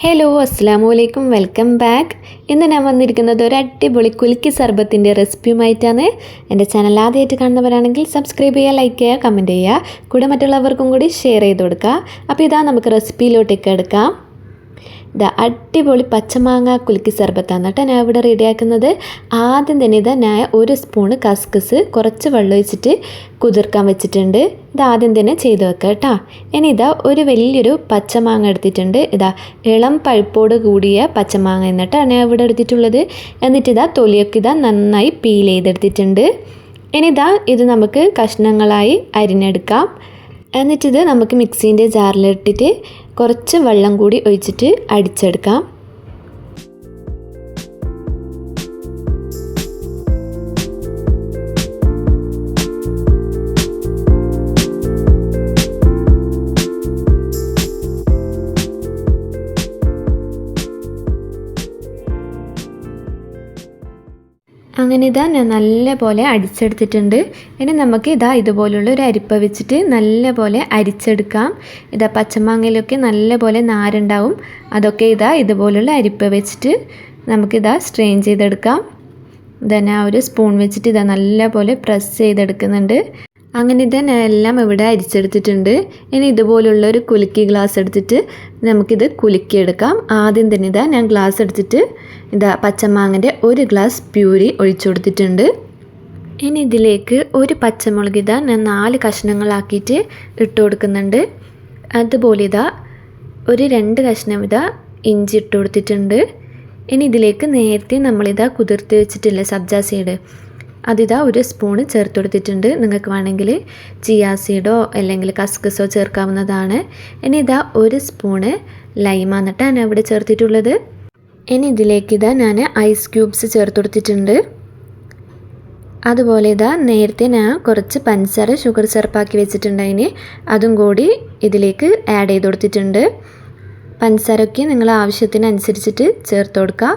Hello അസ്സലാമു അലൈക്കും welcome back. ഇന്ന് ഞാൻ വന്നിരിക്കുന്നത് ഒരു അടിപൊളി കുലുക്കി സർബത്തിൻ്റെ റെസിപ്പിയുമായിട്ടാണ്. എൻ്റെ ചാനൽ ആദ്യമായിട്ട് കാണുന്നവരാണെങ്കിൽ സബ്സ്ക്രൈബ് ചെയ്യുക, ലൈക്ക് ചെയ്യുക, കമൻറ്റ് ചെയ്യുക, കൂടെ മറ്റുള്ളവർക്കും കൂടി ഷെയർ ചെയ്ത് കൊടുക്കുക. അപ്പോൾ ഇതാ നമുക്ക് റെസിപ്പിയിലോട്ടേക്ക് എടുക്കാം. ഇതാ അടിപൊളി പച്ചമാങ്ങ കുലുക്കി സർബത്താണ് കേട്ടോ ഞാൻ ഇവിടെ റെഡിയാക്കുന്നത്. ആദ്യം തന്നെ ഇതാ ഞാൻ ഒരു സ്പൂണ് കസ്കസ് കുറച്ച് വെള്ളം ഒഴിച്ചിട്ട് കുതിർക്കാൻ വെച്ചിട്ടുണ്ട്. ഇത് ആദ്യം തന്നെ ചെയ്ത് വെക്കുക കേട്ടോ. ഇനി ഇതാ ഒരു വലിയൊരു പച്ചമാങ്ങ എടുത്തിട്ടുണ്ട്. ഇതാ ഇളം പഴുപ്പോട് കൂടിയ പച്ചമാങ്ങ എന്നിട്ടാണ് ഞാൻ ഇവിടെ എടുത്തിട്ടുള്ളത്. എന്നിട്ട് ഇതാ തൊലിയൊക്കെ ഇതാ നന്നായി പീൽ ചെയ്തെടുത്തിട്ടുണ്ട്. ഇനി ഇതാ ഇത് നമുക്ക് കഷ്ണങ്ങളായി അരിഞ്ഞെടുക്കാം. എന്നിട്ടിത് നമുക്ക് മിക്സീൻ്റെ ജാറിലിട്ടിട്ട് കുറച്ച് വെള്ളം കൂടി ഒഴിച്ചിട്ട് അടിച്ചെടുക്കാം. അങ്ങനെ ഇതാ ഞാൻ നല്ല പോലെ അടിച്ചെടുത്തിട്ടുണ്ട്. ഇനി നമുക്ക് ഇതാ ഇതുപോലുള്ള ഒരു അരിപ്പ വെച്ചിട്ട് നല്ല പോലെ അരിച്ചെടുക്കാം. ഇതാ പച്ചമാങ്ങയിലൊക്കെ നല്ല പോലെ നാരുണ്ടാവും. അതൊക്കെ ഇതാ ഇതുപോലുള്ള അരിപ്പ വെച്ചിട്ട് നമുക്കിതാ സ്ട്രെയിൻ ചെയ്തെടുക്കാം. ഇതാ ഞാൻ ഒരു സ്പൂൺ വെച്ചിട്ട് ഇതാ നല്ല പോലെ പ്രസ് ചെയ്തെടുക്കുന്നുണ്ട്. അങ്ങനെ ഇതാ ഞാൻ എല്ലാം ഇവിടെ അരിച്ചെടുത്തിട്ടുണ്ട്. ഇനി ഇതുപോലുള്ളൊരു കുലുക്കി ഗ്ലാസ് എടുത്തിട്ട് നമുക്കിത് കുലുക്കിയെടുക്കാം. ആദ്യം തന്നെ ഇതാ ഞാൻ ഗ്ലാസ് എടുത്തിട്ട് ഇതാ പച്ചമാങ്ങൻ്റെ ഒരു ഗ്ലാസ് പ്യൂരി ഒഴിച്ചു കൊടുത്തിട്ടുണ്ട്. ഇനി ഇതിലേക്ക് ഒരു പച്ചമുളക് ഇതാ ഞാൻ 4 കഷ്ണങ്ങളാക്കിയിട്ട് ഇട്ട് കൊടുക്കുന്നുണ്ട്. അതുപോലെ ഇതാ ഒരു 2 കഷ്ണം ഇതാ ഇഞ്ചി ഇട്ട് കൊടുത്തിട്ടുണ്ട്. ഇനി ഇതിലേക്ക് നേരത്തെ നമ്മളിതാ കുതിർത്ത് വെച്ചിട്ടില്ലേ സബ്ജ സീഡ്, അതിതാ ഒരു സ്പൂണ് ചേർത്ത് കൊടുത്തിട്ടുണ്ട്. നിങ്ങൾക്ക് വേണമെങ്കിൽ ചിയാ സീഡോ അല്ലെങ്കിൽ കസ്കസോ ചേർക്കാവുന്നതാണ്. ഇനി ഇതാ ഒരു സ്പൂണ് ലൈമാന്നിട്ടാണ് ഞാൻ ഇവിടെ ചേർത്തിട്ടുള്ളത്. ഇനി ഇതിലേക്ക് ഇതാ ഞാൻ ഐസ് ക്യൂബ്സ് ചേർത്ത് കൊടുത്തിട്ടുണ്ട്. അതുപോലെ ഇതാ നേരത്തെ ഞാൻ കുറച്ച് പഞ്ചസാര ഷുഗർ സിറപ്പാക്കി വെച്ചിട്ടുണ്ടായിന്, അതും കൂടി ഇതിലേക്ക് ആഡ് ചെയ്ത് കൊടുത്തിട്ടുണ്ട്. പഞ്ചസാരയൊക്കെ നിങ്ങൾ ആവശ്യത്തിനനുസരിച്ചിട്ട് ചേർത്ത് കൊടുക്കുക.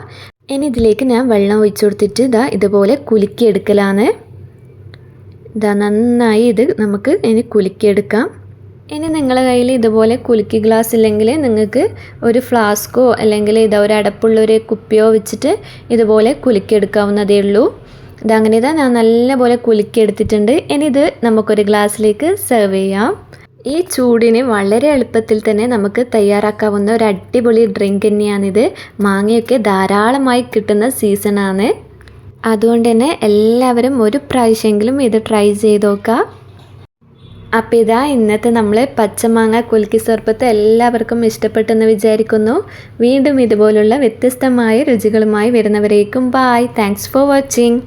ഇനി ഇതിലേക്ക് ഞാൻ വെള്ളം ഒഴിച്ചു കൊടുത്തിട്ട് ഇതാ ഇതുപോലെ കുലുക്കിയെടുക്കലാണ്. ഇതാ നന്നായി ഇത് നമുക്ക് ഇനി കുലുക്കിയെടുക്കാം. ഇനി നിങ്ങളുടെ കയ്യിൽ ഇതുപോലെ കുലുക്കി ഗ്ലാസ് ഇല്ലെങ്കിൽ നിങ്ങൾക്ക് ഒരു ഫ്ലാസ്കോ അല്ലെങ്കിൽ ഇതാ ഒരു അടപ്പുള്ളൊരു കുപ്പിയോ വെച്ചിട്ട് ഇതുപോലെ കുലുക്കിയെടുക്കാവുന്നതേ ഉള്ളൂ. ഇതങ്ങനെ ഇതാ ഞാൻ നല്ലപോലെ കുലുക്കിയെടുത്തിട്ടുണ്ട്. ഇനി ഇത് നമുക്കൊരു ഗ്ലാസ്സിലേക്ക് സെർവ് ചെയ്യാം. ഈ ചൂടിന് വളരെ എളുപ്പത്തിൽ തന്നെ നമുക്ക് തയ്യാറാക്കാവുന്ന ഒരു അടിപൊളി ഡ്രിങ്ക് തന്നെയാണിത്. മാങ്ങയൊക്കെ ധാരാളമായി കിട്ടുന്ന സീസണാണ്. അതുകൊണ്ട് തന്നെ എല്ലാവരും ഒരു പ്രാവശ്യമെങ്കിലും ഇത് ട്രൈ ചെയ്ത് നോക്കുക. അപ്പോൾ ഇതാ ഇന്നത്തെ നമ്മൾ പച്ചമാങ്ങ കുലുക്കി സർബത്ത് എല്ലാവർക്കും ഇഷ്ടപ്പെട്ടെന്ന് വിചാരിക്കുന്നു. വീണ്ടും ഇതുപോലുള്ള വ്യത്യസ്തമായ രുചികളുമായി വരുന്നവരേക്കും ബായ്. Thanks for watching.